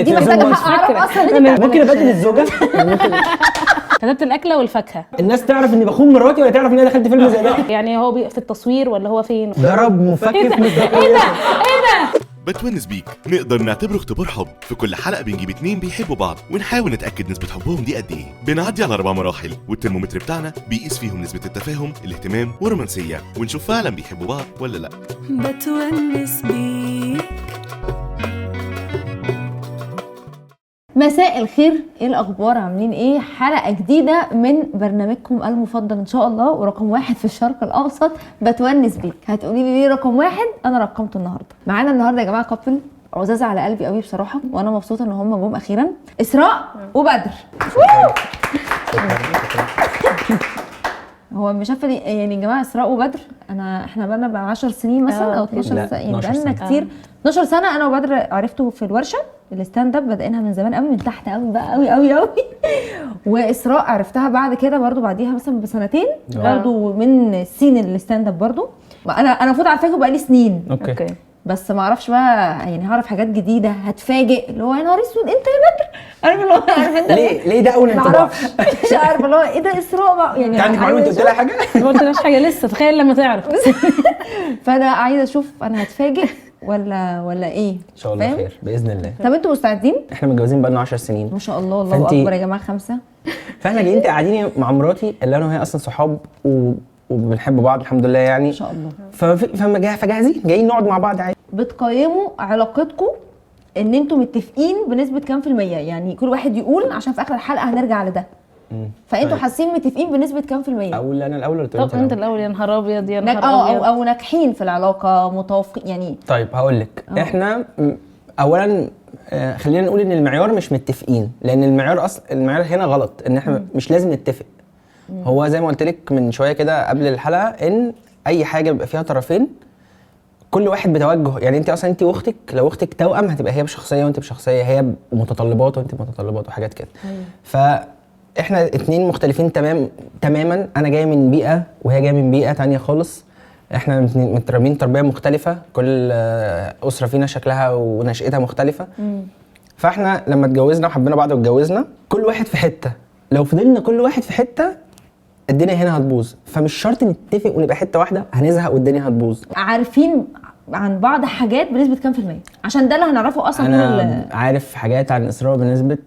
دي محتاجه حق اعرف اصلا ممكن ابدل الزوجه. كتبت الاكله والفاكهه. الناس تعرف اني بخون مراتي ولا تعرف ان انا دخلت فيلم زي ده؟ يعني هو في التصوير ولا هو فين؟ ضرب مفكك ايه ده؟ بتونس بيك نقدر نعتبره اختبار حب. في كل حلقه بنجيب 2 بيحبوا بعض ونحاول نتاكد نسبه حبهم دي قد ايه. بنعدي على 4 مراحل والترمومتر بتاعنا بيقيس فيهم نسبه التفاهم، الاهتمام والرومانسيه، ونشوف فعلا بيحبوا بعض ولا لا. بتونس بيك. مساء الخير، ايه الاخبار؟ عاملين ايه؟ حلقه جديده من برنامجكم المفضل ان شاء الله، ورقم 1 في الشرق الاوسط، بتونس بيك. هتقولي لي ليه رقم 1؟ انا رقمته النهارده. معانا النهارده يا جماعه كابل عزاز على قلبي قوي بصراحه، وانا مبسوطه ان هم جم اخيرا. اسراء وبدر. هو مش عارفه يعني يا جماعه، اسراء وبدر احنا بقى 10 سنين مثلا او 12 سنه، يعني بقالنا كتير. 12 سنه انا وبدر عرفته في الورشه الستاند اب، بدأناها من زمان قوي، من تحت قوي بقى قوي قوي قوي. واسراء عرفتها بعد كده برضو، بعديها مثلا بسنتين برضو من السين الستاند اب برضو. انا المفروض عارفاكم بقالي سنين. اوكي. بس ما اعرفش بقى، يعني هعرف حاجات جديده هتفاجئ، اللي هو يا نهار اسود انت يا بدر، عارف اللي هو عارف انت ليه ده اول انطباع؟ مش عارفه اللي هو ايه ده اسراء بقى، يعني عندك معلومه انت قلت لها حاجه؟ ما قلتلهاش حاجه لسه، تخيل لما تعرف. فانا عايزه اشوف انا هتفاجئ ولا ايه ان شاء الله فاهم؟ خير باذن الله. طب انتوا مستعدين؟ احنا متجوزين بقالنا 10 سنين ما شاء الله، الله اكبر يا جماعه. 5. فاحنا جايين قاعدين مع مراتي اللي انا وهي اصلا صحاب وبنحب بعض الحمد لله يعني، ما شاء الله. فجاهزين جايين نقعد مع بعض عادي. بتقيموا علاقتكم ان انتوا متفقين بنسبه كام في المية؟ يعني كل واحد يقول عشان في اخر الحلقه هنرجع لده. فانتوا طيب. حاسين متفقين بنسبه كام في المية؟ اقول انا الاول ولا طب انت الاول؟ يا نهار ابيض يا نهار ابيض. او ناجحين في العلاقه، متوافقين يعني. طيب هقول لك. احنا اولا خلينا نقول ان المعيار مش متفقين، لان المعيار هنا غلط، ان احنا مش لازم نتفق. هو زي ما قلت لك من شويه كده قبل الحلقه، ان اي حاجه بيبقى فيها طرفين، كل واحد بتوجه. يعني انت اصلا انت واختك، لو اختك توأم هتبقى هي بشخصيه وانت بشخصيه، هي بمتطلبات وانت بمتطلبات وحاجات كده. فاحنا 2 مختلفين تماما. انا جايه من بيئه وهي جايه من بيئه تانية خالص. احنا متربيين تربيه مختلفه، كل اسره فينا شكلها ونشأتها مختلفه. فاحنا لما اتجوزنا وحبينا بعض واتجوزنا، كل واحد في حته. لو فضلنا كل واحد في حته الدنيا هنا هتبوظ. فمش شرط نتفق ونبقى حته واحده، هنزهق والدنيا هتبوظ. عارفين عن بعض حاجات بنسبه كام في المية؟ عشان ده اللي هنعرفه اصلا. انا عارف حاجات عن اسراء بنسبه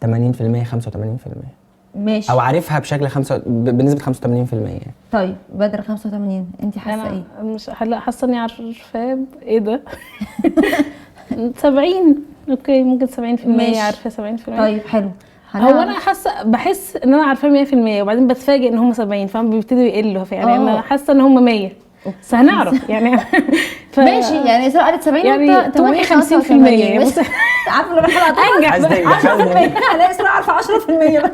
80%، 85%. ماشي. او عارفها بشكل بنسبه 85% يعني. طيب بدر 85، انت حاسه ايه؟ مش حاسه اني عارفاه. ايه ده؟ 70. اوكي ممكن 70%. عارفه 70%. طيب حلو. هو انا بحس ان انا عارفه 100%، وبعدين بتفاجئ ان هم 70، فهم بيبتدوا يقلوا. يعني انا حاسه ان هم 100، بس هنعرف يعني. ماشي. يعني اسراء قالت 70 يعني 50%. بس عارفه لما الحلقه انجح 10%. انا اسراء عارفه 10%.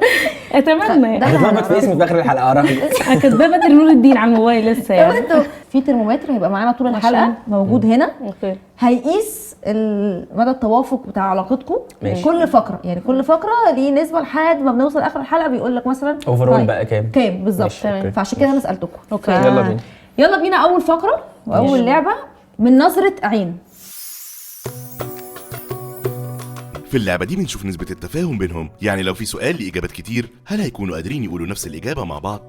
اتمنى يعني. هتتلخبط في اسمي في اخر الحلقه. اراهنك كدابه نور الدين على الموبايل لسه يعني. انتوا في ترمومتر هيبقى معانا طول الحلقه موجود هنا. اوكي. هيقيس مدى التوافق بتاع علاقتكم. كل فقره، يعني كل فقره ليه نسبه لحد ما بنوصل اخر الحلقه بيقول لك مثلا اوفرول بقى كام بالظبط. فعشان كده انا سالتكم. اوكي. يلا بينا اول فقره واول لعبه من نظره عين. في اللعبه دي بنشوف نسبه التفاهم بينهم، يعني لو في سؤال ليه اجابات كتير هل هيكونوا قادرين يقولوا نفس الاجابه مع بعض.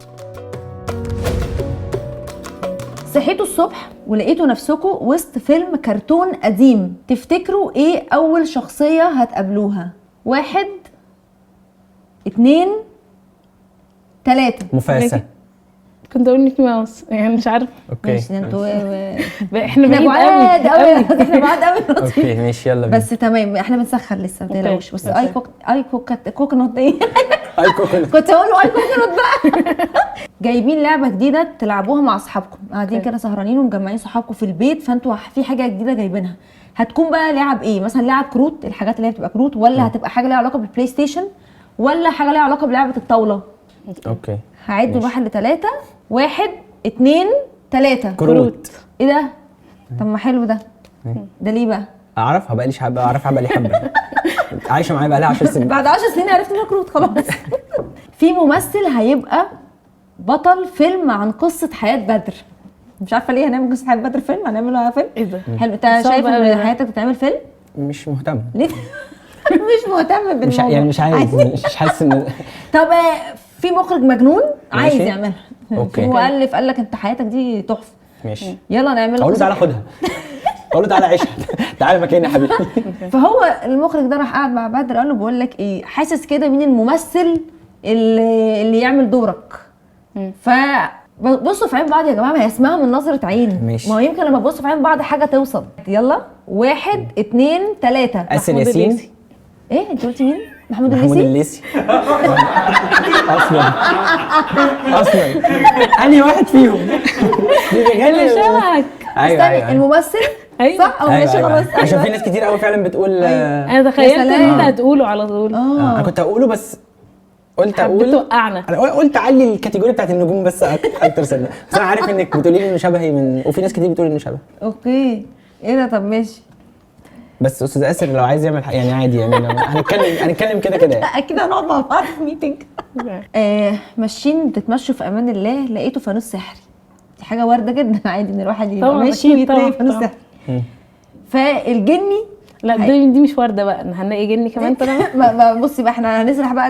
صحيتوا الصبح ولقيتوا نفسكم وسط فيلم كرتون قديم، تفتكروا ايه اول شخصيه هتقابلوها؟ 1 2 3. مفاسة. كنت اقول ميكي ماوس، يعني مش عارفه. اوكي ماشي. انتوا احنا بعيد قوي. احنا بعاد قوي. اوكي ماشي يلا بينا. بس تمام، احنا بنسخن لسه ما تقلقوش. بس اي كوكونات ايه؟ كنت هقول له اي كوكونات بقى. جايبين لعبه جديده تلعبوها مع اصحابكم، قاعدين كده سهرانين ومجمعين صحابكم في البيت، فانتوا في حاجه جديده جايبينها. هتكون بقى لعب ايه؟ مثلا لعب كروت، الحاجات اللي هي بتبقى كروت، ولا هتبقى حاجه ليها علاقه بالبلاي ستيشن، ولا حاجه ليها علاقه بلعبه الطاوله؟ اوكي. هعد من 1 ل 3. 1 2 3. كروت. ايه ده؟ طب ما حلو ده. ده ليه بقى؟ اعرفها بقى لي حبه، اعرفها بقى لي حبه. عايشه معايا بقى لها 10 سنين. بعد 10 سنين عرفت انها كروت خلاص. في ممثل هيبقى بطل فيلم عن قصه حياه بدر. مش عارفه ليه هنعمل قصه حياه بدر فيلم، هنعمله فيلم. ايه ده؟ حلو. انت شايف ان حياتك بتتعمل فيلم؟ مش مهتم. ليه؟ مش مهتم بالموضوع. يعني مش عايز، مش حاسس ان طب في مخرج مجنون عايز ماشي. يعملها، اوكي. هو الف قال لك انت حياتك دي تحفه، ماشي. يلا نعملها. اقول له تعالى خدها، اقول له تعالى عيشها، تعالى مكاني يا حبيبي. فهو المخرج ده راح قاعد مع بدر قال له بقول لك ايه، حاسس كده مين الممثل اللي يعمل دورك؟ بصوا في عين بعض يا جماعه، ما هي اسمها من نظره عين. ماشي. ما هو يمكن لما تبصوا في عين بعض حاجه توصل. يلا 1 2 3. آسر ياسين. ايه انت قلتي مين؟ محمود محمود الليثي. اصلا انهي واحد فيهم؟ اللي شبهك. استني الممثل. أيوة. صح او ماشي خلاص. عشان في ناس كتير قوي فعلا بتقول انا تخيلت ان انت هتقوله على طول. انا كنت هقوله بس قلت حبيت اقول توقعنا. انا قلت علي الكاتيجوري بتاعت النجوم بس اكتر سنه، بس انا عارف انك بتقولي لي انه شبهي من، وفي ناس كتير بتقول انه شبه. اوكي ايه ده؟ طب ماشي. بس استاذ آسر لو عايز يعمل يعني عادي، يعني هنتكلم كده يعني. اكيد هنقعد مع بعض في ميتنج. ماشيين بتتمشوا في امان الله لقيتوا فانوس سحري. دي حاجه وارده جدا، عادي ان الواحد يبقى طبعاً، ماشي أكيد ويتلاقي طبعاً، فانوس سحري. فالجني لا دي مش وارده بقى، ان هنلاقي جني كمان طالما. بصي بقى احنا هنسرح بقى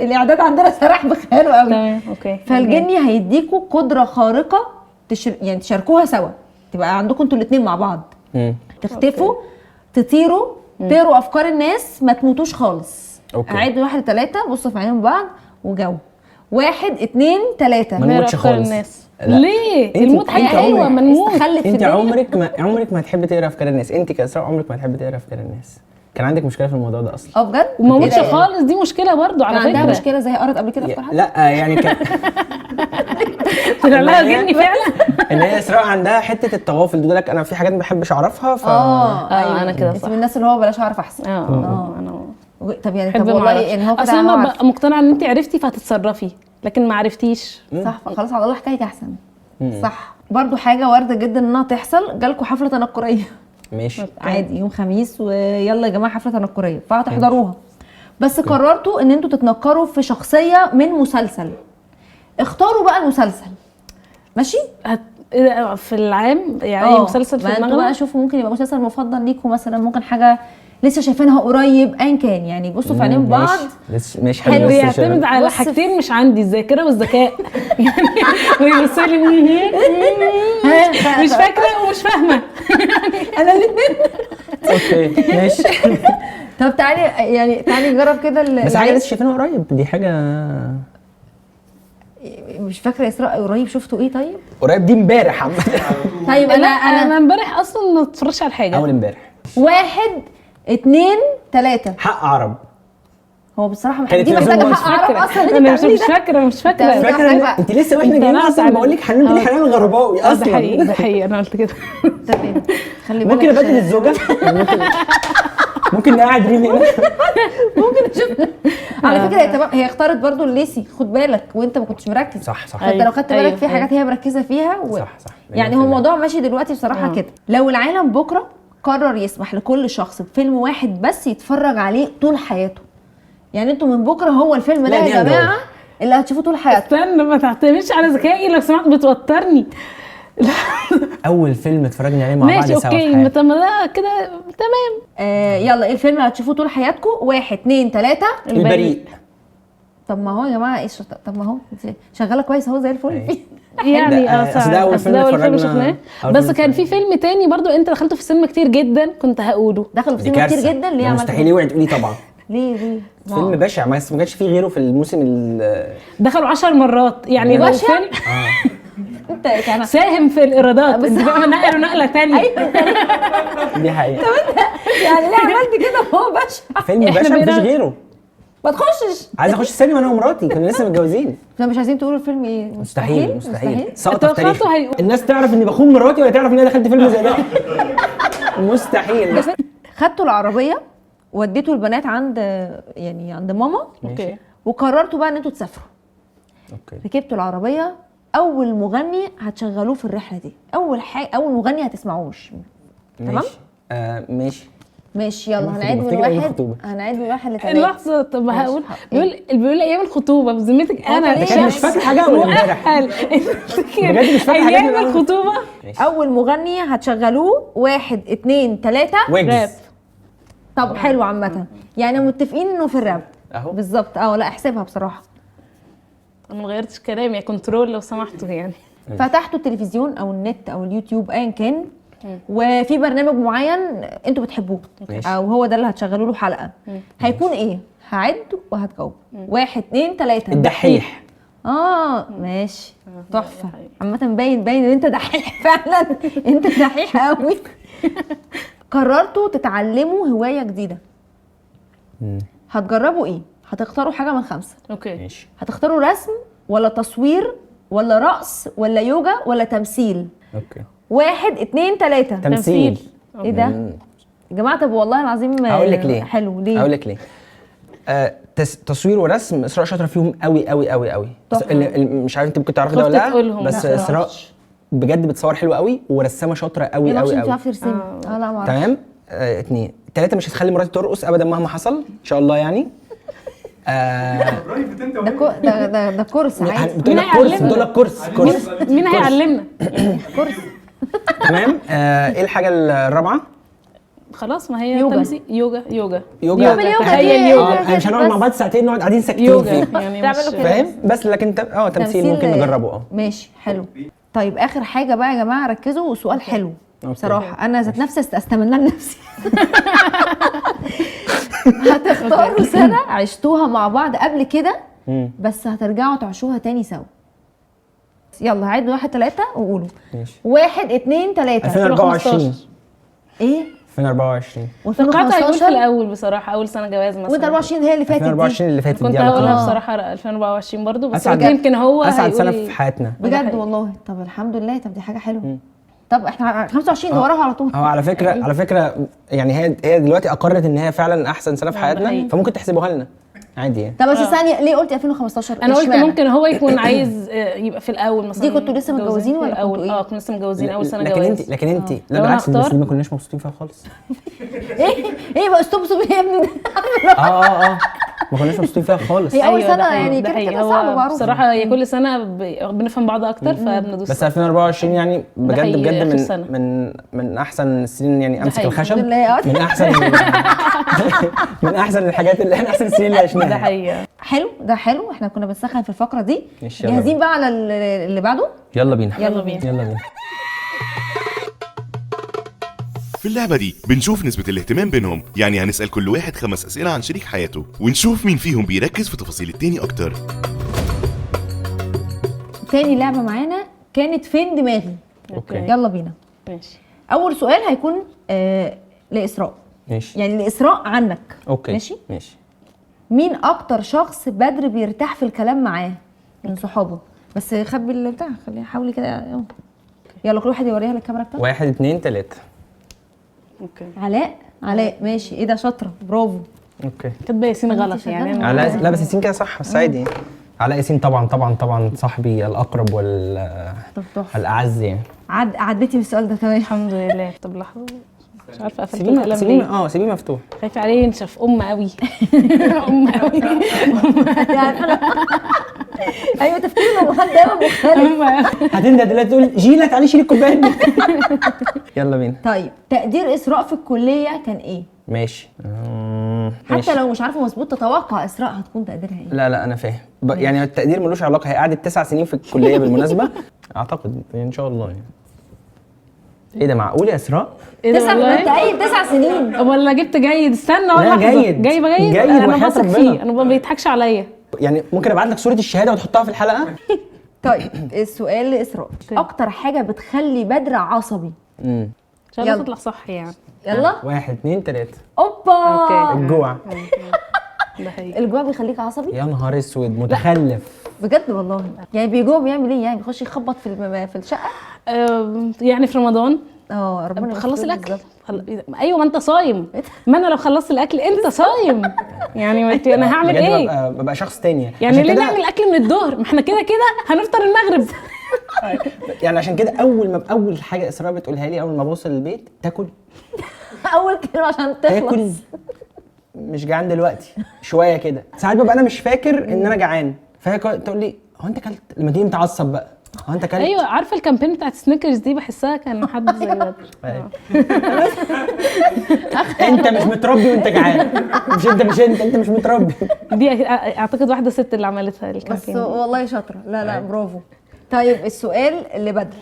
الاعداد عندنا سرح بخياله قوي. تمام اوكي. فالجني هيديكوا قدره خارقه يعني تشاركوها سوا، تبقى عندكم انتوا الاثنين مع بعض. تختفوا، تطيروا، تقروا افكار الناس، ما تموتوش خالص. اعد 1 3، بصوا في عينين بعض وجو. 1 2 3. ما نموتش خالص. ليه؟ الموت حاجه حلوه، ما نموت. انت عمرك ما هتحبي تقرا افكار الناس، انت كاسراء عمرك ما هتحبي تقرا افكار الناس. كان عندك مشكله في الموضوع ده اصلا؟ بجد؟ وما موتش خالص، دي مشكله برضو على فكره. عندها مشكله زي قرت قبل كده في حد؟ لا يعني كان طلع لها جني فعلا. ان هي اسراء عندها حته التغافل دي، لك انا في حاجات ما بحبش اعرفها أيوة. انا كده انت من الناس اللي هو بلاش اعرف احسن. انا طب يعني طب والله ان هو كده اصل انا ببقى مقتنعه ان انت عرفتي فهتتصرفي، لكن ما عرفتيش. صح، فخلاص على الله حكايتك احسن. صح. برضو حاجه وارده جدا انها تحصل، جالكوا حفله تنكريه. ماشي عادي يوم خميس ويلا يا جماعه حفله تنكريه فهتحضروها، بس قررتوا ان انتوا تتنكروا في شخصيه من مسلسل. اختاروا بقى المسلسل. ماشي في العام يعني مسلسل في دماغنا بقى. شوفوا ممكن يبقى مسلسل مفضل ليكم مثلا، ممكن حاجه لسه شايفينها قريب ايا كان، يعني بصوا في عينين بعض. ماشي حلو. بيعتمد على حاجتين مش عندي، الذاكره والذكاء. يعني ويبص لي مش فاكره ومش فاهمه. انا الاثنين. اوكي ماشي. طب تعالي نجرب كده. بس حاجه لسه شايفينها قريب، دي حاجه مش فاكره اسراء قريب شفتوا ايه؟ طيب قريب دي امبارح عامه. طيب انا امبارح اصلا ما اتفرجتش على حاجه. اول امبارح. 1 2 3. حق عرب. هو بصراحه دي محتاجه حق عرب اصلا. انا مش فاكره. انت لسه واحنا جايين اصلا بقول لك حنان دي حنان الغرباوي اصلا. ده حقيقي انا قلت كده. تمام خلي بالك. ممكن ابدل الزوجه. ممكن نقعد ريم هنا. ممكن نشوف. على فكره هي اختارت برضو الليثي، خد بالك وانت ما كنتش مركز. صح فانت لو خدت بالك في حاجات هي مركزه فيها صح يعني هو الموضوع ماشي دلوقتي بصراحه كده. لو العالم بكره قرر يسمح لكل شخص بفيلم واحد بس يتفرج عليه طول حياته، يعني انتوا من بكره هو الفيلم ده يا جماعه اللي هتشوفوه طول حياتك. استنى ما تعتمدش على ذكائي لو سمحت، بتوترني. اول فيلم اتفرجنا عليه مع بعض سوا. ماشي اوكي ده كده تمام. يلا ايه الفيلم اللي هتشوفوه طول حياتكم؟ 1 2 3. البريء. طب ما هو يا جماعه ايه طب ما هو شغاله كويس اهو زي الفل. يعني ده اول فيلم شفناه. بس كان في فيلم تاني برضو انت دخلته في السينما كتير جدا كنت هقوله. دخلوا في السينما كتير جدا ليه عملت مستحيل اوعي تقولي طبعا. ليه فيلم بشع، ما كانش فيه غيره في الموسم دخلوا 10 مرات يعني. لو فيلم انت كان ساهم في الايرادات بس بقى نقله ثانيه. دي حقيقه. طب انت يعني ليه عملت كده؟ هو بشع، فيلم بشع مفيش غيره. ما تخشش. عايز اخش السينما انا ومراتي، كنا لسه متجوزين. احنا مش عايزين تقولوا الفيلم ايه؟ مستحيل. سقط في تاريخ. الناس تعرف اني بخون مراتي ولا تعرف ان انا دخلت فيلم زي ده؟ مستحيل. خدتوا العربيه وديتوا البنات عند ماما. اوكي. وقررتوا بقى ان انتوا تسافروا. اوكي. ركبتوا العربيه، اول مغني هتشغلوه في الرحله دي، اول مغني هتسمعوش. تمام؟ ماشي يلا هنعيد من واحد لثلاثة. لحظه. طب هقول بيقول ايام الخطوبه بذمتك انا ليه مش فاكر حاجه اول امبارح بجد مش فاكر حاجه ايام الخطوبه. اول مغني هتشغلوه 1 2 3. ويجز. طب حلو عامه، يعني متفقين انه في الراب اهو بالظبط. لا احسبها بصراحه. انا ما غيرتش كلامي، يا كنترول لو سمحتوا يعني. فتحتوا التلفزيون او النت او اليوتيوب ايا كان، وفي برنامج معين انتوا بتحبوه ماشي. او هو ده اللي هتشغلوا له حلقه، هيكون ايه؟ هعد وهتجاوب. 1 2 3. الدحيح. ماشي تحفه. عامه باين ان انت دحيح فعلا. انت دحيح قوي. قررتوا تتعلموا هوايه جديده، هتجربوا ايه؟ هتختاروا حاجه من 5. اوكي ماشي. هتختاروا رسم ولا تصوير ولا رقص ولا يوجا ولا تمثيل؟ اوكي. 1 2 3. تمثيل. ايه ده يا جماعه؟ طب والله العظيم هقول لك ليه. حلو. ليه؟ هقول لك ليه. تصوير ورسم اسراء شاطره فيهم قوي قوي قوي قوي. مش عارف انت ممكن تعرفي ده ولا لا، بس اسراء بجد بتصور حلو قوي ورسامه شاطره قوي قوي مش قوي. عارفه ترسمي. لا ما اعرفش. تمام. 2 3 مش هتخلي مراتي ترقص ابدا مهما حصل ان شاء الله يعني. ده كورس عادي. بتقول لك كورس. مين هيعلمنا؟ كورس. تمام. ايه الحاجه الرابعه؟ خلاص ما هي يوجا. تمثيل. يوجا تخيل يوجا. مش هنقعد مع بعض ساعتين نقعد قاعدين ساكتين يوجا فيه يعني تعملوا كده. فاهم؟ بس لكن تمثيل ممكن نجربه. ماشي حلو. طيب اخر حاجه بقى يا جماعه، ركزوا. سؤال حلو بصراحه، انا ذات نفسي استمنى لنفسي. هتختاروا سنه عشتوها مع بعض قبل كده بس هترجعوا تعيشوها تاني سوا. يلا عد 1 3 وقولوا. ماشي. 1 2 3. 2024. ايه 2024. توقعت هيكون في و2015. الاول بصراحه، اول سنه جواز مثلا. وانت 24 هي اللي فاتت دي. 2024 اللي فاتت كنت دي هقولها بصراحه 2024 برضو، بس أسعد. يمكن هو اسعد سنه هيقول في حياتنا بجد والله. طب الحمد لله. طب دي حاجه حلوه. طب احنا 25 وراها على طول. هو على فكره يعني هي دلوقتي اقرت ان هي فعلا احسن سنه في حياتنا، حقيقي. فممكن تحسبوها لنا عادي يعني. طب بس ثانيه، ليه قلتي 2015؟ انا قلت اشمعنى؟ ممكن هو يكون عايز يبقى في الاول مثلا. دي كنتوا لسه متجوزين ولا اول؟ كنتوا إيه؟ كنا لسه متجوزين اول سنه لكن جواز. لكن انت لا لو أنا بالعكس، الناس أختار؟ دي ما كناش مبسوطين فيها خالص. ايه بقى ستوب يا ابني ده. ما كناش مبسوطين فيها خالص. هي اول أيوة، ده سنه حقيقي، يعني ده كده حقيقي. كده هو صعبه معروف. بصراحه هي كل سنه بنفهم بعض اكتر فبندوس. بس 2024 يعني بجد حقيقي، بجد آخر سنة. من احسن السنين يعني. امسك حقيقي. الخشب الحمد لله. من احسن من احسن الحاجات اللي احنا احسن السنين اللي ده عشناها. حقيقه. حلو ده حلو. احنا كنا بنسخن في الفقره دي. ماشي، يلا جاهزين بقى على اللي بعده؟ يلا بينا. يلا بينا. يلا بينا. في اللعبة دي بنشوف نسبة الاهتمام بينهم، يعني هنسأل كل واحد 5 أسئلة عن شريك حياته ونشوف مين فيهم بيركز في تفاصيل التاني أكتر. تاني لعبه معانا كانت فين دماغي. اوكي. يلا بينا. ماشي. اول سؤال هيكون لاسراء، ماشي. يعني لاسراء عنك. اوكي. ماشي. ماشي. مين اكتر شخص بدر بيرتاح في الكلام معاه من صحابه؟ بس خبي اللي بتاع، خليها حاولي كده. يلا كل واحد يوريها للكاميرا بتاعته. 1 2 3. اوكي. علاء ماشي. ايه ده شاطره، برافو. اوكي. كاتبه ياسين غلط يعني. شغالة. علاء، لا بس ياسين كده صح، بس عادي. علاء ياسين طبعا صاحبي الاقرب طب تحفه. والاعز يعني. عديتي بالسؤال ده تمام. الحمد لله. طب لحظه، مش عارفه قفلت القلم سيبيه ليه. سيبيه مفتوح. خايفه عليه ينشف. قوي. ايوه تفكير الامهات دايما مختلف. هتندى دلوقتي تقول جينا تعالي شيلي الكوبايه دي. يلا بينا. طيب تقدير اسراء في الكليه كان ايه؟ ماشي. حتى لو مش عارفه مظبوط، تتوقع اسراء هتكون تقديرها ايه؟ لا انا فاهم. يعني التقدير ملوش علاقه. هي قعدت 9 سنين في الكليه بالمناسبه. اعتقد ان شاء الله يعني. ايه ده معقول يا اسراء؟ ايه ده 9 والله؟ انت قايل 9 سنين. ولا جبت جيد؟ استنى لا، ولا جيد. جايبه جيد انا وحياة بثق ربنا. فيه، انا ما بيضحكش عليا. يعني ممكن ابعت لك صوره الشهاده وتحطها في الحلقه. طيب السؤال لاسراء، اكتر حاجه بتخلي بدر عصبي؟ ان شاء الله يلا. تطلع صح يعني. يلا 1 2 3. اوبا. أوكي. الجوع. ده حقيقي. الجوع بيخليك عصبي يا نهار اسود، متخلف. بجد والله. يعني بيجوع بيعمل ايه؟ يعني بيخش يخبط في الشقه؟ يعني في رمضان ربنا خلص يستر الاكل. بالظبط. ايوه ما انت صايم. ما انا لو خلصت الاكل انت صايم. يعني انا هعمل بجد ايه؟ ببقى شخص تاني يعني عشان ليه كده- نعمل اكل من الظهر؟ ما احنا كده هنفطر المغرب. يعني عشان كده اول حاجه اسراء بتقولها لي اول ما بوصل البيت، تاكل. اول كلمه عشان تاكل. تخلص. مش جعان دلوقتي، شويه كده. ساعات ببقى انا مش فاكر ان انا جعان، فهي تقول لي هو انت اكلت؟ لما تيجي متعصب بقى هو انت كلت؟ ايوه عارفه الكامبين بتاعت سنيكرز دي بحسها كان حد زي بدر. انت مش متربي وانت جعان. انت مش متربي. دي اعتقد واحده ست اللي عملتها بس الكامبين. والله شاطره. لا برافو. طيب السؤال اللي بدر،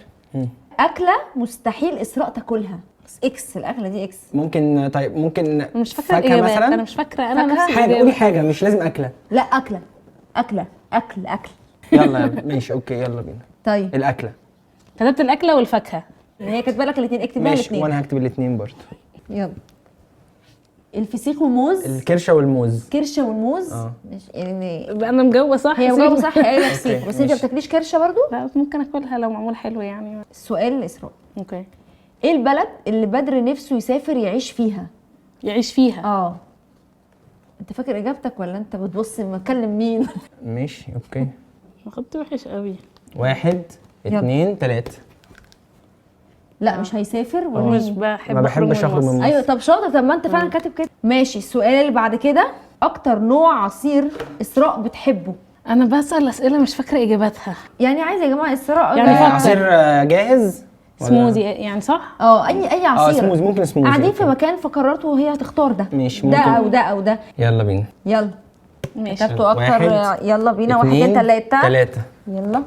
اكله مستحيل اسراء تاكلها، بس اكس الاكله دي اكس. ممكن طيب ممكن مش فاكره فاكهة الاجابات، مثلا؟ انا مش فاكره انا فاكهة؟ نفسي حاجه، الإجابة. قولي حاجه مش لازم اكله. لا اكله. يلا ماشي اوكي يلا بينا. طيب الاكله كتبت الاكله والفاكهه. هي كاتبه لك الاثنين، اكتب لها ماشي الاثنين. وانا هكتب الاثنين برضه. يلا. الفسيخ والموز. الكرشه والموز. كرشه والموز. مش يعني انا مجاوبه صح. هي سيبني. مجاوبه صح. هي فسيخ أوكي، بس انت ما ماشي. بتاكليش كرشه برضو. لا ممكن اكلها لو معمول حلو يعني. السؤال الاسراء، اوكي. ايه البلد اللي بدر نفسه يسافر يعيش فيها؟ يعيش فيها. انت فاكر اجابتك ولا انت بتبص بكلم مين؟ ماشي اوكي. خدت وحش قوي. 1 2 3. لا مش هيسافر مش بحب ما بحبش اخرج من مصر. ايوه طب شاطر. طب ما انت فعلا كاتب كده. ماشي السؤال اللي بعد كده، اكتر نوع عصير اسراء بتحبه؟ انا بسأل اسئله مش فاكره اجاباتها. يعني عايزه يا جماعه اسراء يعني فكر. عصير جاهز ولا؟ سموزي يعني صح؟ اي عصير. سموزي، ممكن سموزي. قاعدين في مكان فقررته وهي هتختار ده. ماشي، ده ممكن. او ده او ده. يلا بينا. يلا ماشي. كتبتوا اكتر. واحد، يلا بينا. 1 2 2 3. 3. يلا.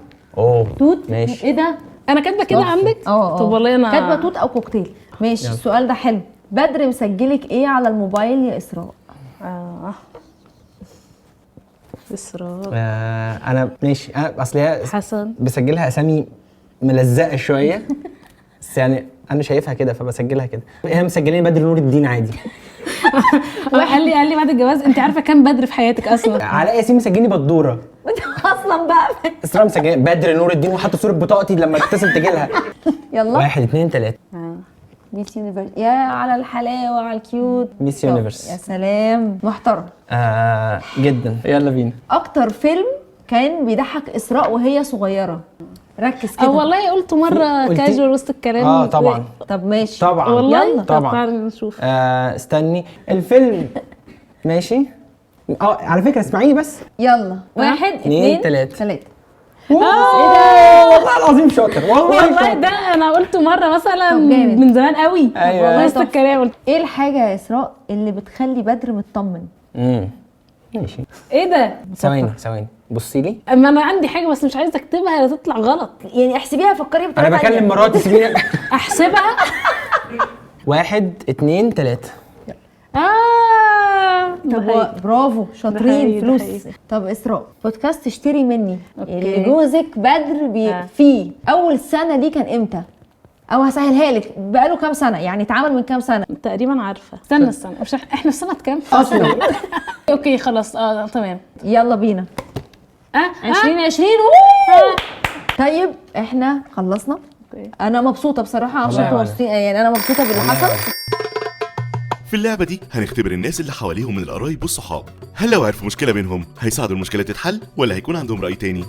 توت. ماشي. ايه ده؟ انا كاتبه كده عندك؟ طب والله انا كاتبه توت او كوكتيل. ماشي يلا. السؤال ده حلو. بدر مسجلك ايه على الموبايل يا اسراء؟ اسراء. انا ماشي، انا اصل هي حسن. بسجلها اسامي ملزقه شويه بس يعني انا شايفها كده فبسجلها كده. هي مسجلين بدر نور الدين عادي. قال لي بعد الجواز انت عارفه كام بدر في حياتك اصلا؟ علاء ياسين مسجلني بدوره. اصلا بقى. اسراء مسجلين بدر نور الدين وحاطه صوره بطاقتي لما تتصل تجيلها. يلا. 1 2 3. ميس يونيفرس. يا على الحلاوه وعلى الكيوت. ميس يونيفرس. يا سلام محترم. جدا. يلا بينا. اكتر فيلم كان بيضحك اسراء وهي صغيره؟ ركز كده. والله قلت مره قلتي؟ كاجوال وسط الكلام. طبعا طب ماشي. طبعا والله يلا. طب طبعا. تعالى نشوف. استني الفيلم. ماشي. على فكره اسمعيني بس. يلا 1 2 3. 3. والله العظيم شاطر. والله شاطر. ده انا قلته مره مثلا طب جامد. من زمان قوي. أيوة. والله وسط الكلام قلت ايه الحاجه يا اسراء اللي بتخلي بدر مطمن؟ ماشي. ايه ده؟ ثواني بصي لي. اما انا عندي حاجه بس مش عايزه اكتبها لا تطلع غلط. يعني احسبيها، فكري انا بطريقه بكلم تانية. مراتي سيبيني. احسبها. 1 2 3. طب برافو ده شاطرين. حقيقي، ده فلوس. حقيقي. طب اسراء، بودكاست اشتري مني أوكي. اللي جوزك بدر فيه، اول سنه ليه كان امتى؟ او هسهلها لك، بقاله كام سنه؟ يعني اتعمل من كام سنه؟ تقريبا عارفه. استنى مش احنا في سنه كام اصلا اوكي خلاص. تمام. يلا بينا. 2020. طيب احنا خلصنا. أوكي. انا مبسوطه بصراحه عشان والله انتوا وأنا. مبسوطين، يعني انا مبسوطه باللي حصل. في اللعبة دي هنختبر الناس اللي حواليهم من القرايب والصحاب، هل لو عرفوا مشكلة بينهم هيساعدوا المشكلة تتحل ولا هيكون عندهم رأي تاني؟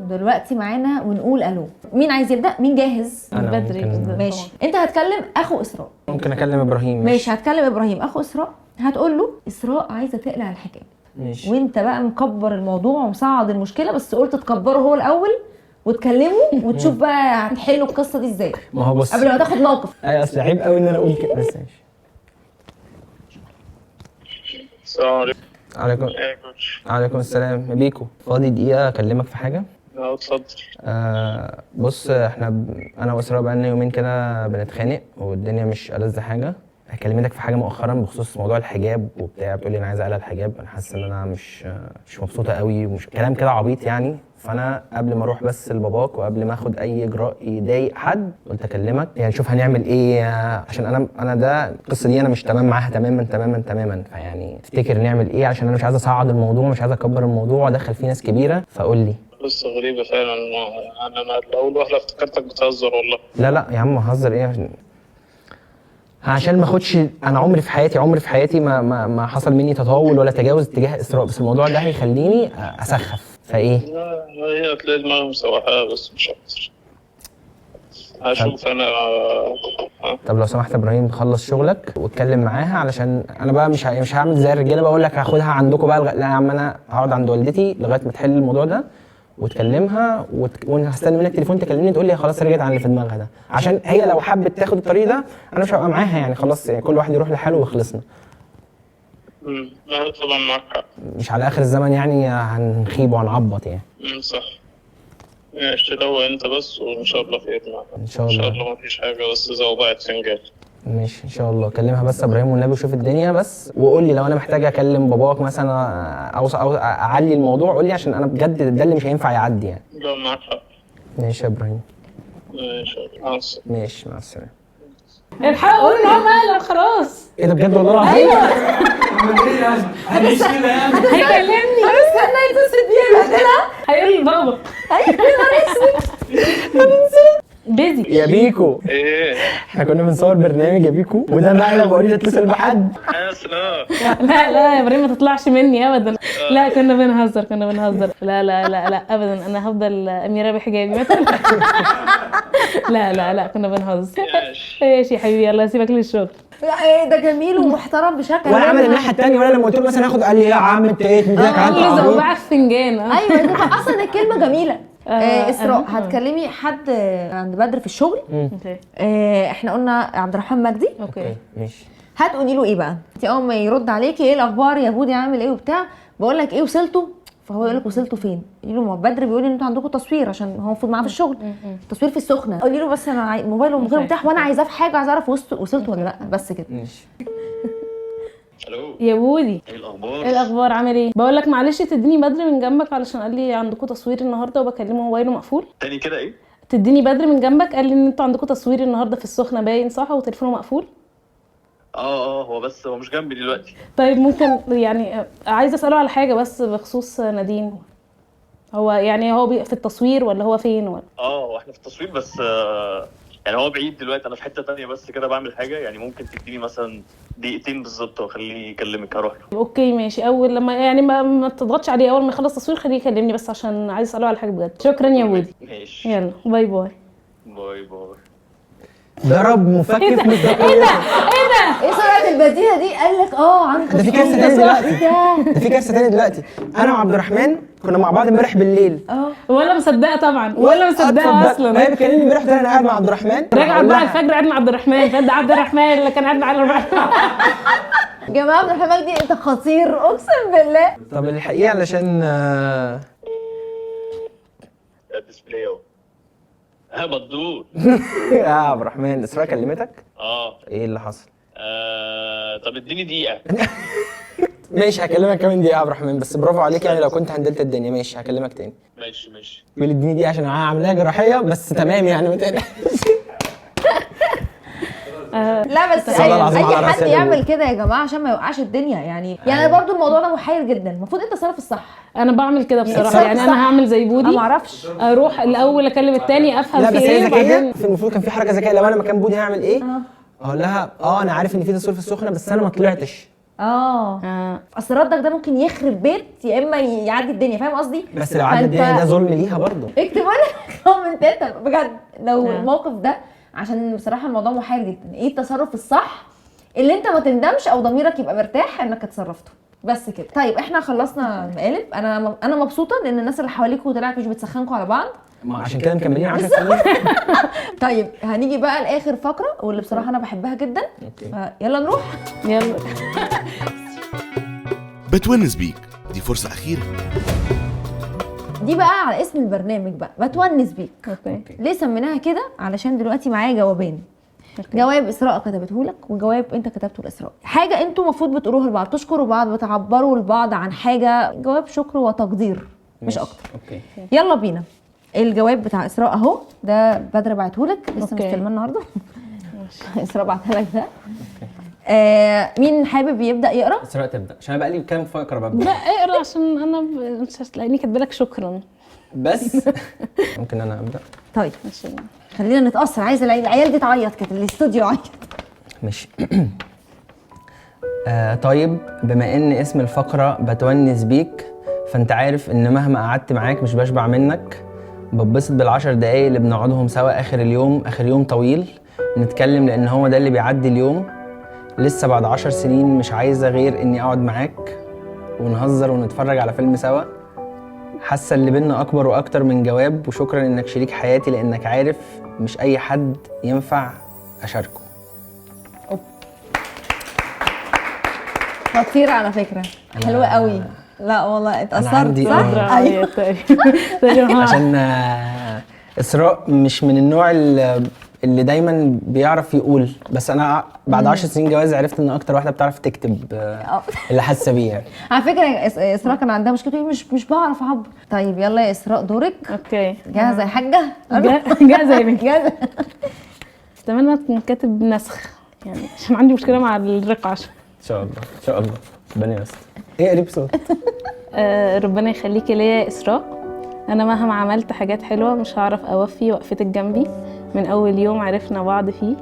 دلوقتي معانا ونقول الو. مين عايز يبدا؟ مين جاهز؟ أنا بدري ممكن. ماشي. انت هتكلم اخو اسراء. ممكن اكلم ابراهيم. ماشي هتكلم ابراهيم اخو اسراء. هتقول له اسراء عايزه تقلع الحجاب، ماشي. وانت بقى مكبر الموضوع ومصعد المشكله، بس قلت تكبره هو الاول وتكلمه وتشوف بقى هتحلوا القصه دي ازاي ما هو بص. قبل ما تاخد موقف. ايوه اصل عيب قوي ان انا اقول كده بس ماشي. السلام عليكم. عليكم. ايه يا كوتش؟ عليكم السلام. بيكو فاضي دقيقه اكلمك في حاجه؟ اتفضل. بص احنا انا واسراء بقالنا يومين كده بنتخانق والدنيا مش ألذ حاجه. هكلمك في حاجه مؤخرا بخصوص موضوع الحجاب وبتاع. بتقول لي انا عايزه اقلع الحجاب. انا حاسه ان انا مش مبسوطه قوي ومش كلام كده عبيط يعني. فانا قبل ما اروح بس لباباك وقبل ما اخد اي اجراء يضايق حد قلت اكلمك يعني شوف هنعمل ايه. عشان انا ده القصه دي انا مش تمام معاها تماما. فيعني تفتكر نعمل ايه؟ عشان انا مش عايز اصعد الموضوع، مش عايز اكبر الموضوع وادخل فيه ناس كبيره. فقول لي. قصة غريبة فعلا. انا الاول واحدة افتكرتك بتهزر والله. لا يا عم هزر ايه؟ عشان ما اخدش. انا عمري في حياتي ما حصل مني تطاول ولا تجاوز اتجاه اسراء، بس الموضوع ده هيخليني اسخف. فايه؟ لا هي هتلاقي دماغي مسوحاها بس مش اكتر. هشوف انا. طب لو سمحت يا ابراهيم خلص شغلك واتكلم معاها، علشان انا بقى مش هعمل زي الرجاله بقول لك هاخدها عندكم بقى لا يا عم انا هقعد عند والدتي لغايه ما تحل الموضوع ده وتكلمها وانا هستنى منك تليفون تكلمني تقول لي خلاص رجعت عن اللي في دماغها ده، عشان هي لو حبت تاخد الطريق ده انا مش هبقى معاها يعني، خلاص يعني كل واحد يروح لحاله وخلصنا. لا طبعا معاك حق. مش على اخر الزمن يعني هنخيب وهنعبط يعني. صح. ماشي لو انت بس وان شاء الله خير معاك. ان شاء الله. ان شاء الله مفيش حاجه بس زي وضعت فنجان. ماشي ان شاء الله. كلمها بس ابراهيم والنبي وشوف الدنيا بس، وقول لي لو انا محتاج اكلم باباك مثلا او اعلي الموضوع قول لي، عشان انا بجد ده اللي مش هينفع يعدي يعني. لا معاك حق. ماشي يا ابراهيم. ماشي ماشي مع السلامه. الحق قول ان هو مقلب خلاص. ايه ده بجد والله العظيم؟ هيكلمني انا استنى يتصل بيها يبهدلها. هيقول لي بابا بيزي يا بيكو ايه احنا كنا بنصور برنامج يا بيكو، وده مقلب بوريني اتصل بحد. سلام. لا يا ابراهيم ما تطلعش مني ابدا. لا كنا بنهزر لا لا لا لا ابدا، انا هفضل اميره بحجابي مثلا. لا كنا بنهزر. ماشي يا حبيبي يلا سيبك للشغل. ايه ده جميل ومحترم بشكل. وانا عامل الناحيه الثانيه، وانا لما قلت له مثلا هاخد قال لي يا عم انت ايه مديك قال لي زوبعه في فنجان. ايوه ده اصلا الكلمه جميله. اسراء هتكلمي حد عند بدر في الشغل. احنا قلنا عبد الرحمن مجدي. اوكي ماشي. هتقولي له ايه بقى؟ انت اول ما يرد عليكي ايه الاخبار يا بودي عامل ايه وبتاع، بقول لك ايه وصلتوا، فهو يقول لك وصلتوا فين؟ يقول له ما بدر بيقول ان انتوا عندكم تصوير عشان هو المفروض معاه في الشغل، تصوير في السخنه. قولي له بس انا موبايله من غير مفتاح وانا عايزاه في حاجه، عايزه اعرف وصلتوا ولا لا، بس كده. ماشي. الو يا بودي ايه الاخبار؟ ايه الاخبار عامل ايه؟ بقول لك معلش تديني بدر من جنبك علشان قال لي عندكم تصوير النهارده وبكلمه موبايله مقفول. تاني كده ايه؟ تديني بدر من جنبك قال لي ان انتوا عندكم تصوير النهارده في السخنه باين صح وتليفونه مقفول. هو بس هو مش جنبي دلوقتي. طيب ممكن يعني عايزه اساله على حاجه بس بخصوص نادين، هو يعني هو في التصوير ولا هو فين ولا؟ هو احنا في التصوير بس يعني هو بعيد دلوقتي، انا في حته تانية بس كده بعمل حاجه، يعني ممكن تديني مثلا دقيقتين بالظبط واخليه يكلمك هروح له. اوكي ماشي. اول لما يعني ما تضغطش عليه، اول ما يخلص تصوير خليه يكلمني بس عشان عايز اساله على حاجه بجد. شكرا يا بودي. ماشي يلا باي باي. باي باي. ضرب مفكك ايه من ده ايه سرعه البديهه دي؟ قال لك عندك ده في كارثه تاني دلوقتي. ده في كارثه تاني دلوقتي. انا وعبد الرحمن كنا مع بعض امبارح بالليل. ولا مصدقه طبعا ولا مصدقه اصلا. هي بتكلمني امبارح انا قاعد مع عبد الرحمن راجع 4 الفجر قاعد مع عبد الرحمن، فده عبد الرحمن اللي كان قاعد معانا 4. يا جماعه عبد الرحمن دي انت خطير اقسم بالله. طب الحقيقه علشان الديسبلاي اهو مدور. يا عبد الرحمن اسراء كلمتك؟ ايه اللي حصل؟ طب اديني دقيقه. ماشي هكلمك كمان دقيقه يا عبد الرحمن، بس برافو عليك يعني لو كنت هندلت الدنيا. ماشي هكلمك تاني. ماشي يقول لي اديني دقيقه عشان انا عاملاها جراحيه بس تمام يعني ما تقلقش. لا بس والله العظيم اي على حد راسي يعمل كده يا جماعه عشان ما يوقعش الدنيا يعني برضو الموضوع ده محير جدا. المفروض انت تصرف الصح. انا بعمل كده بصراحه اتصرف يعني صح. انا هعمل زي بودي. انا ما اعرفش اروح الاول اكلم التاني افهم لا في بس ايه هي ذكيه. وبعدين في المفروض كان في حركه ذكيه. لو انا مكان بودي هعمل ايه؟ اقول لها انا عارف ان في تصوير في السخنه بس انا ما طلعتش. اصل ردك ده ممكن يخرب بيت يا اما يعدي الدنيا، فاهم قصدي؟ بس لو عدى الدنيا ده ظلم ليها برضه. اكتب انا كومنتات بجد لو الموقف ده، عشان بصراحه الموضوع محير جدا. ايه التصرف الصح اللي انت ما تندمش او ضميرك يبقى مرتاح انك اتصرفته؟ بس كده. طيب احنا خلصنا المقالب. انا مبسوطه لان الناس اللي حواليكوا طلعت مش بتسخنكوا على بعض، عشان كده مكملين 10 سنين. طيب هنيجي بقى لاخر فقره واللي بصراحه انا بحبها جدا. يلا نروح. يلا. بتونس بيك دي فرصة أخيرة. دي بقى على اسم البرنامج بقى، بتونس بيك. اوكي. ليه سميناها كده؟ علشان دلوقتي معايا جوابين. جواب اسراء كتبته لك وجواب انت كتبته لاسراء. حاجه انتوا المفروض بتقولوها لبعض، تشكروا بعض، بتعبروا لبعض عن حاجه، جواب شكر وتقدير مش اكتر. اوكي يلا بينا. الجواب بتاع اسراء اهو، ده بدر بعته لك لسه مستلمه النهارده. اسراء بعتها لك ده. مين حابب يبدا يقرا؟ اسراء تبدا عشان انا بقى لي كام فقره ببدا. لا اقرا عشان انا مش هتلاقيني كاتبه لك شكرا بس ممكن انا ابدا. طيب خلينا نتاثر. عايزه العيال دي تعيط كده، الاستوديو عيط. ماشي. طيب بما ان اسم الفقره بتونس بيك، فانت عارف ان مهما قعدت معاك مش بشبع منك. بتبسط بال10 دقايق اللي بنقعدهم سوا اخر اليوم، اخر يوم طويل نتكلم لان هو ده اللي بيعدي اليوم. لسه بعد 10 سنين مش عايزه غير اني اقعد معاك ونهزر ونتفرج على فيلم سوا. حاسه اللي بينا اكبر واكتر من جواب، وشكرا انك شريك حياتي لانك عارف مش اي حد ينفع اشاركه. خطير على فكره، حلوه قوي. لا والله اتأثرت عندي صح؟ ايوه تقريبا. عشان اسراء مش من النوع اللي دايما بيعرف يقول، بس انا بعد 10 سنين جواز عرفت ان اكتر واحده بتعرف تكتب اللي حاسه بيه يعني. على فكره اسراء كان عندها مشكله، مش بعرف اعبر. طيب يلا يا اسراء دورك. اوكي جاهزه يا حاجه؟ جاهزه يا بنتي. جاهزه. اتمنى تكون كاتب نسخ يعني، عشان عندي مشكله مع الرقعه. ان شاء الله ان شاء الله ربنا يستر. ايه قريب صوت. ربنا يخليكي ليا يا اسراء. انا مهما عملت حاجات حلوه مش هعرف اوفي وقفتك جنبي من اول يوم عرفنا بعض فيه.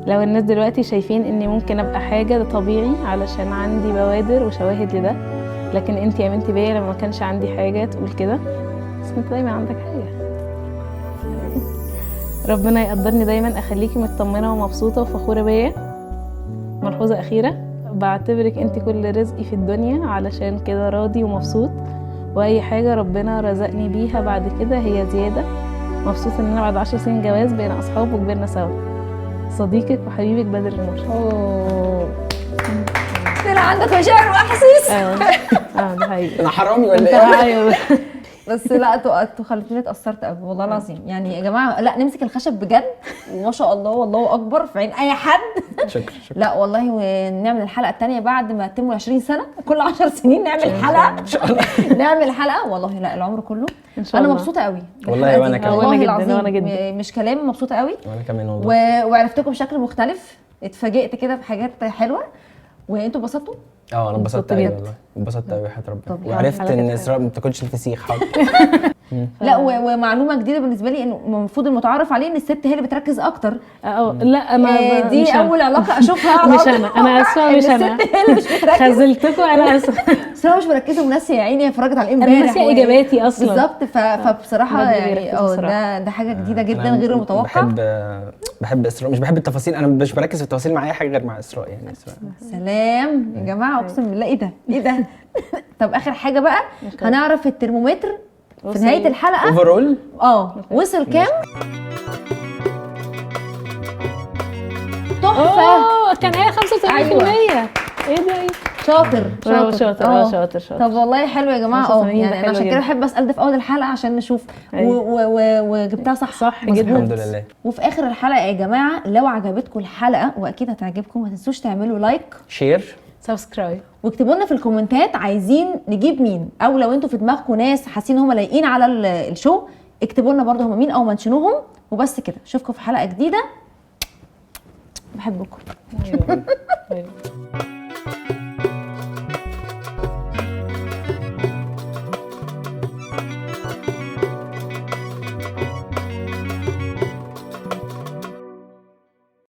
لو الناس دلوقتي شايفين اني ممكن ابقى حاجه، ده طبيعي علشان عندي بوادر وشواهد لده، لكن انت امنتي بيا لما ما كانش عندي حاجه تقول كده، بس انت دايما عندك حاجه. ربنا يقدرني دايما اخليكي مطمنه ومبسوطه وفخوره بيا. ملحوظه اخيره، بعتبرك انت كل رزقي في الدنيا، علشان كده راضي ومبسوط، واي حاجه ربنا رزقني بيها بعد كده هي زياده. مبسوط ان انا بعد 10 سنين جواز بقينا اصحاب وكبرنا سوا. صديقك وحبيبك بدر المرشد. طلع عندك مشاعر واحاسيس. ده حقيقي. انا حرامي ولا ايه؟ ايوه. بس لا انتوا خليتوني اتأثرت قوي والله العظيم. يعني يا جماعه لا نمسك الخشب بجد، وما شاء الله والله اكبر في عين اي حد. شكرا. لا والله، ونعمل الحلقه الثانيه بعد ما تتم 20 سنه، كل 10 سنين نعمل حلقه ان شاء الله. نعمل حلقه والله، لا العمر كله ان شاء الله. انا مبسوطه قوي والله وانا كمان. والله وانا العظيم جدا وانا جدا. مش كلام، مبسوطه قوي. وانا كمان والله. وعرفتكم بشكل مختلف، اتفاجئت كده بحاجات حلوه. وانتوا اتبسطتوا؟ انا انبسطت انبسطت قوي جدا. والله، انبسطت قوي حياة ربنا. طب وعرفت الحلقة ان كانت اسراء ما بتاكلش الفسيخ. حاضر. لا ومعلومه جديده بالنسبه لي، انه المفروض المتعارف عليه ان الست هي اللي بتركز اكتر. لا انا دي مش اول علاقه اشوفها على مش انا اسفه، مش انا الست هي اللي مش بتركز. خذلتكم، انا اسفه. بس انا مش مركزه وناسيه يا عيني، اتفرجت على امبارح انا ناسيه اجاباتي اصلا. بالظبط. فبصراحه بجد يعني بيركزوا صراحة. ده حاجه جديده جدا أنا غير المتوقع. بحب اسراء، مش بحب التفاصيل، انا مش بركز في التفاصيل مع اي حاجه غير مع اسراء يعني. اسراء سلام يا جماعه، اقسم بالله ايه ده ايه ده. طب اخر حاجه بقى، هنعرف الترمومتر في نهايه الحلقه اوفرول وصل كام. تحفه. كان هي 85%. ايه ده؟ ايه شاطر شاطر. طب والله حلو يا جماعه. 85 يعني ده انا حلو عشان كده جدا. بحب اسال ده في اول الحلقه عشان نشوف وجبتها صح جدا. مظبوط. الحمد لله. وفي اخر الحلقه يا جماعه، لو عجبتكم الحلقه واكيد هتعجبكم، ما تنسوش تعملوا لايك، شير، سبسكرايب، واكتبوا لنا في الكومنتات عايزين نجيب مين، او لو انتوا في دماغكم ناس حاسين هم لايقين على الشو اكتبوا لنا برضه هم مين او منشنوهم. وبس كده، اشوفكم في حلقه جديده. بحبكم.